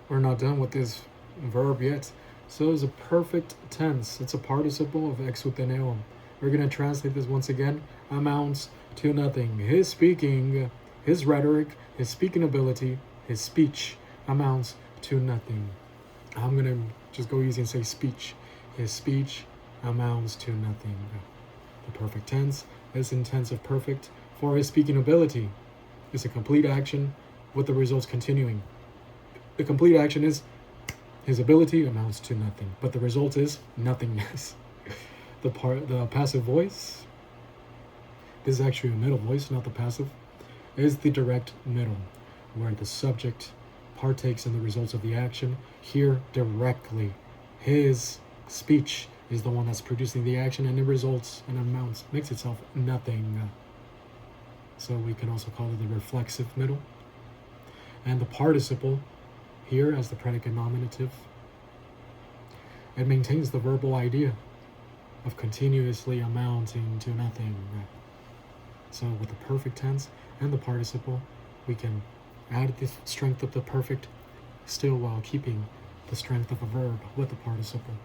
we're not done with this verb yet. So it's a perfect tense. It's a participle of exuteneum. We're going to translate this once again. Amounts to nothing. His speaking, his rhetoric, his speaking ability, his speech amounts to nothing. I'm going to just go easy and say speech. His speech amounts to nothing. The perfect tense is intensive perfect for his speaking ability. It's a complete action with the results continuing. The complete action is his ability amounts to nothing, but the result is nothingness. The passive voice, this is actually a middle voice, not the passive, is the direct middle, where the subject partakes in the results of the action. Here, directly, his speech is the one that's producing the action, and it results and amounts, makes itself nothing. So we can also call it the reflexive middle. And the participle, here as the predicate nominative, it maintains the verbal idea of continuously amounting to nothing. So with the perfect tense and the participle, we can add the strength of the perfect, still while keeping the strength of a verb with the participle.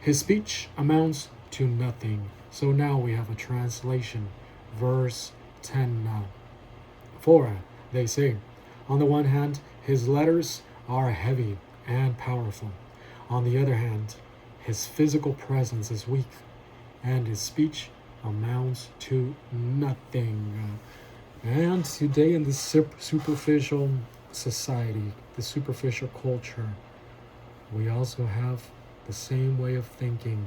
His speech amounts to nothing. So now we have a translation. Verse 10 now. For, they say, on the one hand, his letters are heavy and powerful. On the other hand, his physical presence is weak, and his speech amounts to nothing. And today in this superficial society, the superficial culture, we also have the same way of thinking,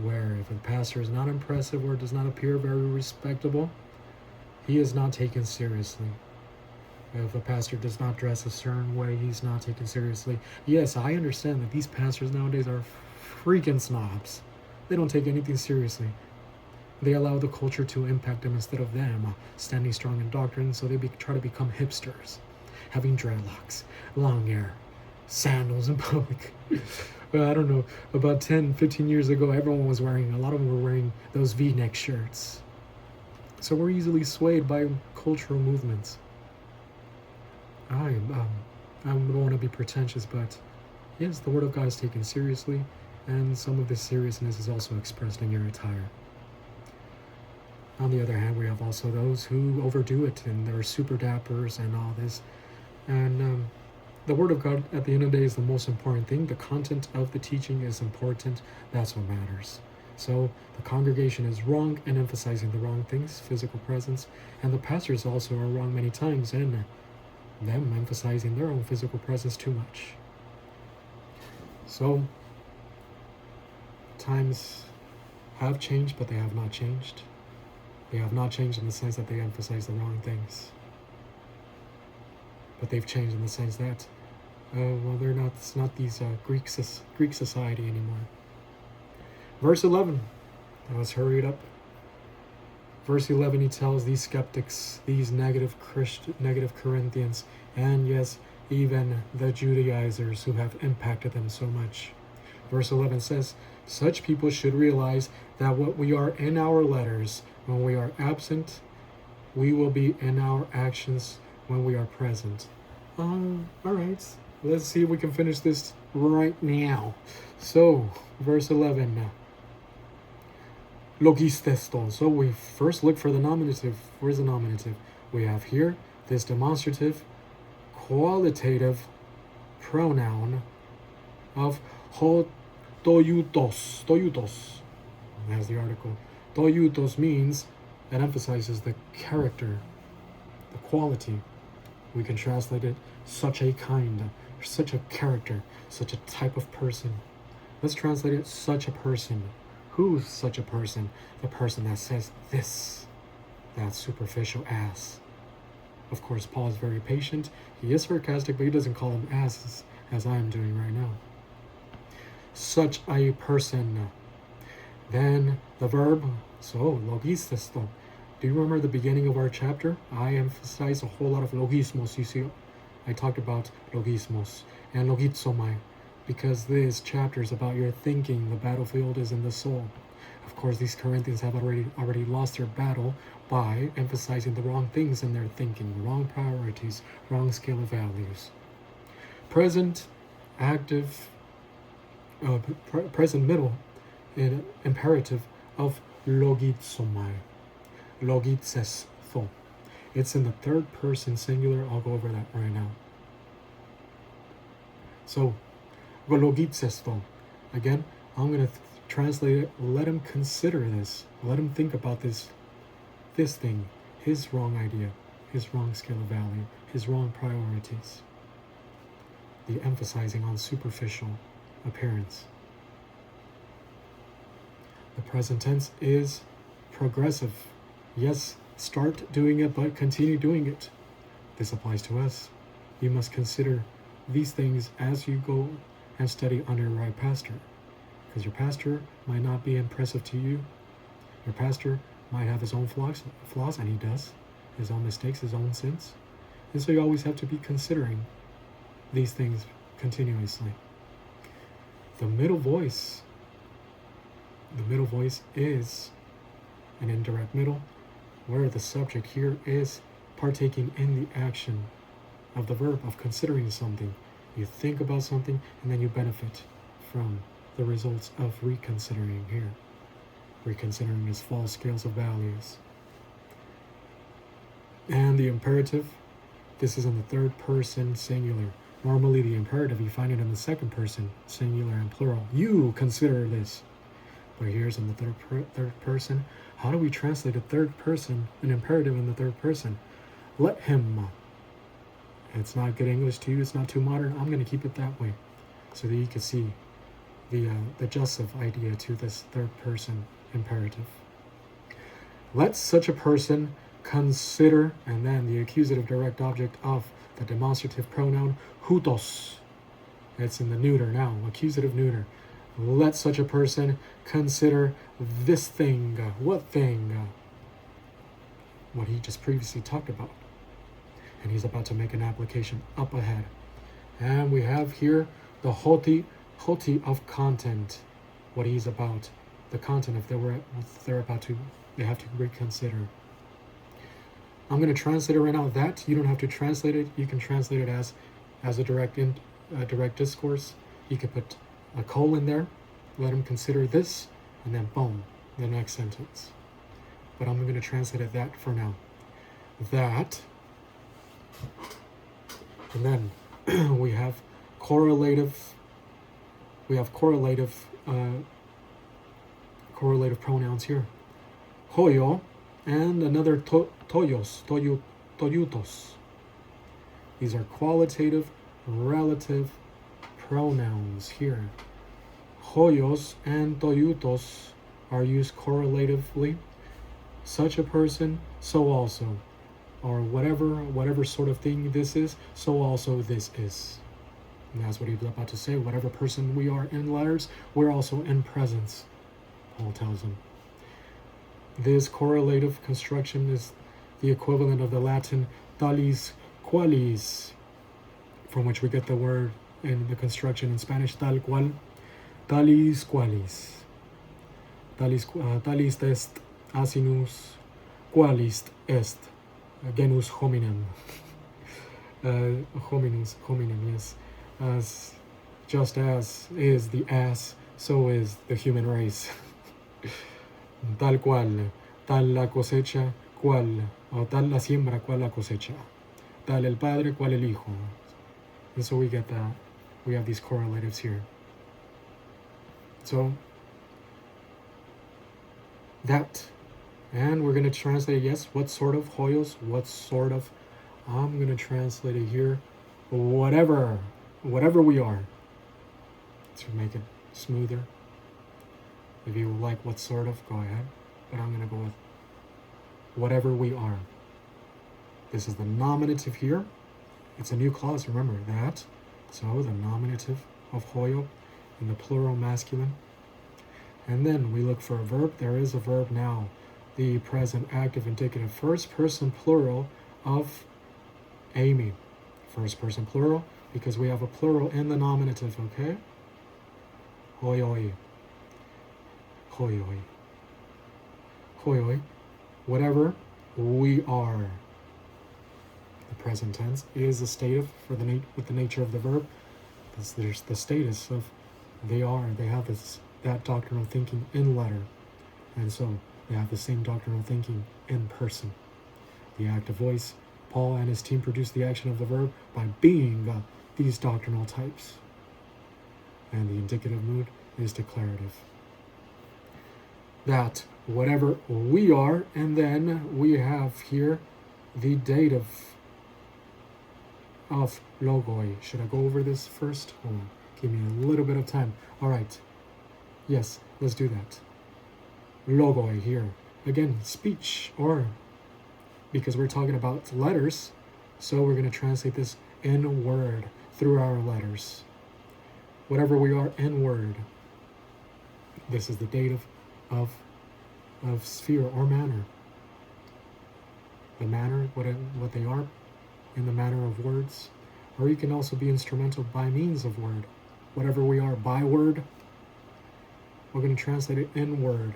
where if a pastor is not impressive or does not appear very respectable, he is not taken seriously. If a pastor does not dress a certain way, he's not taken seriously. Yes, I understand that these pastors nowadays are freaking snobs. They don't take anything seriously. They allow the culture to impact them instead of them standing strong in doctrine, so they try to become hipsters, having dreadlocks, long hair, sandals in public. Well, I don't know, about 10, 15 years ago, everyone was wearing, a lot of them were wearing those V-neck shirts. So we're easily swayed by cultural movements. I don't want to be pretentious, but yes, the Word of God is taken seriously, and some of this seriousness is also expressed in your attire. On the other hand, we have also those who overdo it, and they're super dappers and all this. And the Word of God, at the end of the day, is the most important thing. The content of the teaching is important. That's what matters. So the congregation is wrong and emphasizing the wrong things, physical presence, and the pastors also are wrong many times in them emphasizing their own physical presence too much. So times have changed, but they have not changed. They have not changed in the sense that they emphasize the wrong things, but they've changed in the sense that they're not. It's not these Greek society anymore. Verse 11. Let's hurry it up. Verse 11. He tells these skeptics, these negative Corinthians, and yes, even the Judaizers who have impacted them so much. Verse 11 says, such people should realize that what we are in our letters when we are absent, we will be in our actions when we are present. All right, let's see if we can finish this right now. So, verse 11 now. Logisteston. So we first look for the nominative. Where's the nominative? We have here this demonstrative, qualitative pronoun of ho toiutos. Toiutos. That's the article. Toiutos means it emphasizes the character, the quality. We can translate it such a kind, such a character, such a type of person. Let's translate it such a person. Who's such a person? The person that says this, that superficial ass. Of course, Paul is very patient. He is sarcastic, but he doesn't call them asses, as I am doing right now. Such a person. Then the verb, so logistesto. Do you remember the beginning of our chapter? I emphasized a whole lot of logismos. You see, I talked about logismos and logizomai, because this chapter is about your thinking. The battlefield is in the soul. Of course, these Corinthians have already lost their battle by emphasizing the wrong things in their thinking, wrong priorities, wrong scale of values. present active, present middle and imperative of logizomai, logizestho. It's in the third person singular. I'll go over that right now. So, logizestho. Again, I'm going to translate it. Let him consider this. Let him think about this thing, his wrong idea, his wrong scale of value, his wrong priorities. The emphasizing on superficial appearance. The present tense is progressive. Yes, start doing it, but continue doing it. This applies to us. You must consider these things as you go and study under your right pastor. Because your pastor might not be impressive to you. Your pastor might have his own flaws, and he does. His own mistakes, his own sins. And so you always have to be considering these things continuously. The middle voice is an indirect middle, where the subject here is partaking in the action of the verb of considering something. You think about something, and then you benefit from the results of reconsidering here. Reconsidering is false scales of values. And the imperative, this is in the third person singular. Normally the imperative, you find it in the second person singular and plural. You consider this. But here's in the third person. How do we translate a third person, an imperative in the third person? Let him. It's not good English to you. It's not too modern. I'm going to keep it that way so that you can see the jussive idea to this third person imperative. Let such a person consider, and then the accusative direct object of the demonstrative pronoun hutos. It's in the neuter now, accusative neuter. Let such a person consider this thing. What thing? What he just previously talked about. And he's about to make an application up ahead. And we have here the hoti of content. What he's about. The content, if they have to reconsider. I'm going to translate it right now. That you don't have to translate it. You can translate it as a direct discourse. You could put a colon there, let him consider this, and then boom, the next sentence. But I'm going to translate it that for now. That, and then we have correlative pronouns here. Hoyo, and another toyutos. These are qualitative, relative pronouns here. Hoyos and toyutos are used correlatively. Such a person, so also. Or whatever sort of thing this is, so also this is. And that's what he's about to say. Whatever person we are in letters, we're also in presence, Paul tells him. This correlative construction is the equivalent of the Latin talis qualis, from which we get the word in the construction in Spanish, tal cual, talis qualis. Talis est asinus, qualis est genus hominem. Hominem, yes. As just as is the ass, so is the human race. Tal cual, tal la cosecha, cual, o tal la siembra, cual la cosecha. Tal el padre, cual el hijo. And so we get that. We have these correlatives here. So, that. And we're going to translate, yes, what sort of hoyos, what sort of, I'm going to translate it here, whatever we are, to make it smoother. If you like what sort of, go ahead. But I'm going to go with whatever we are. This is the nominative here. It's a new clause, remember that. So the nominative of hoyo in the plural masculine. And then we look for a verb. There is a verb now. The present active indicative first person plural of Amy. First person plural because we have a plural in the nominative, okay? Hoyoi. Hoyoi. Hoyoi. Whatever we are. The present tense is a stative for with the nature of the verb. There's the status of they have that doctrinal thinking in letter, and so they have the same doctrinal thinking in person. The active voice, Paul and his team produce the action of the verb by being these doctrinal types. And the indicative mood is declarative. That whatever we are, and then we have here the dative of logoi. Should I go over this first? Hold on. Give me a little bit of time. All right. Yes, let's do that. Logoi here. Again, speech, or because we're talking about letters, so we're going to translate this in word through our letters. Whatever we are in word. This is the dative of sphere or manner. The manner, what they are, in the manner of words. Or you can also be instrumental by means of word. Whatever we are by word, we're going to translate it in word.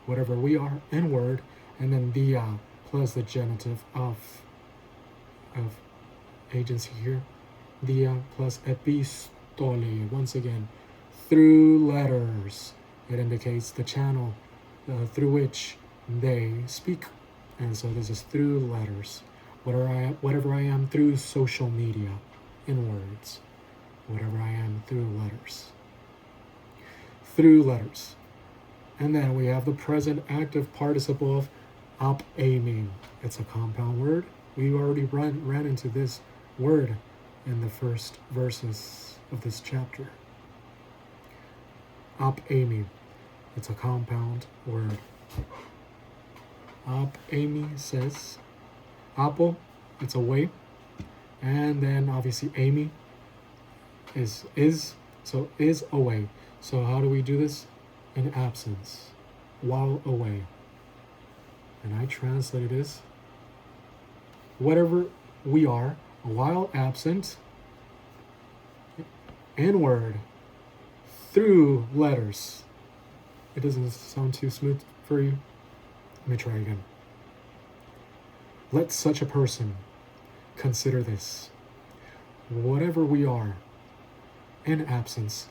Whatever we are in word, and then dia plus the genitive of agency here. Dia plus epistole. Once again, through letters. It indicates the channel through which they speak. And so this is through letters. Whatever I am through social media, in words. Whatever I am through letters. Through letters. And then we have the present active participle of apemi. It's a compound word. We already ran into this word in the first verses of this chapter. Apemi. It's a compound word. Apemi says apple, it's a way, and then obviously Amy is so is away. So how do we do this? In absence, while away. And I translated this: whatever we are while absent, in word, through letters. It doesn't sound too smooth for you. Let me try again. Let such a person consider this: whatever we are in absence,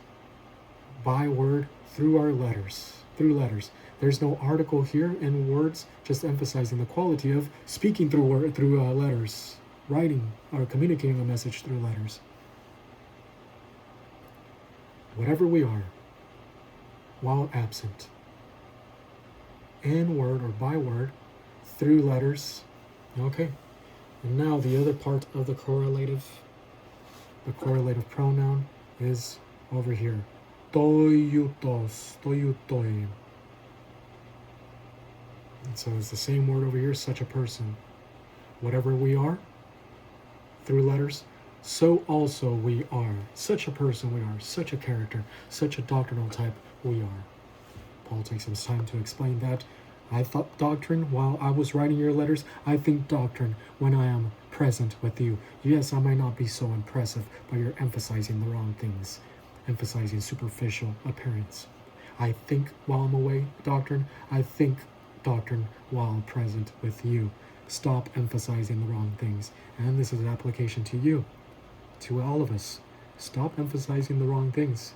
by word, through our letters, through letters. There's no article here in words, just emphasizing the quality of speaking through letters, writing or communicating a message through letters. Whatever we are while absent, in word or by word, through letters. Okay, and now the other part of the correlative pronoun is over here. Toiutos, toiutoi. And so it's the same word over here, such a person. Whatever we are, through letters, so also we are. Such a person we are, such a character, such a doctrinal type we are. Paul takes some time to explain that. I thought doctrine while I was writing your letters. I think doctrine when I am present with you. Yes, I might not be so impressive, but you're emphasizing the wrong things. Emphasizing superficial appearance. I think while I'm away, doctrine. I think doctrine while I'm present with you. Stop emphasizing the wrong things. And this is an application to you, to all of us. Stop emphasizing the wrong things.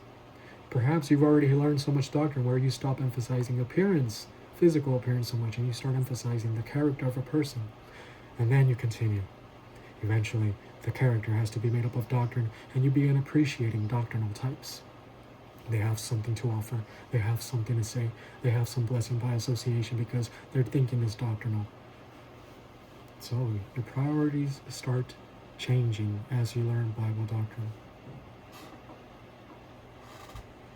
Perhaps you've already learned so much doctrine where you stop emphasizing appearance, physical appearance so much, and you start emphasizing the character of a person. And then you continue. Eventually, the character has to be made up of doctrine, and you begin appreciating doctrinal types. They have something to offer. They have something to say. They have some blessing by association because their thinking is doctrinal. So your priorities start changing as you learn Bible doctrine.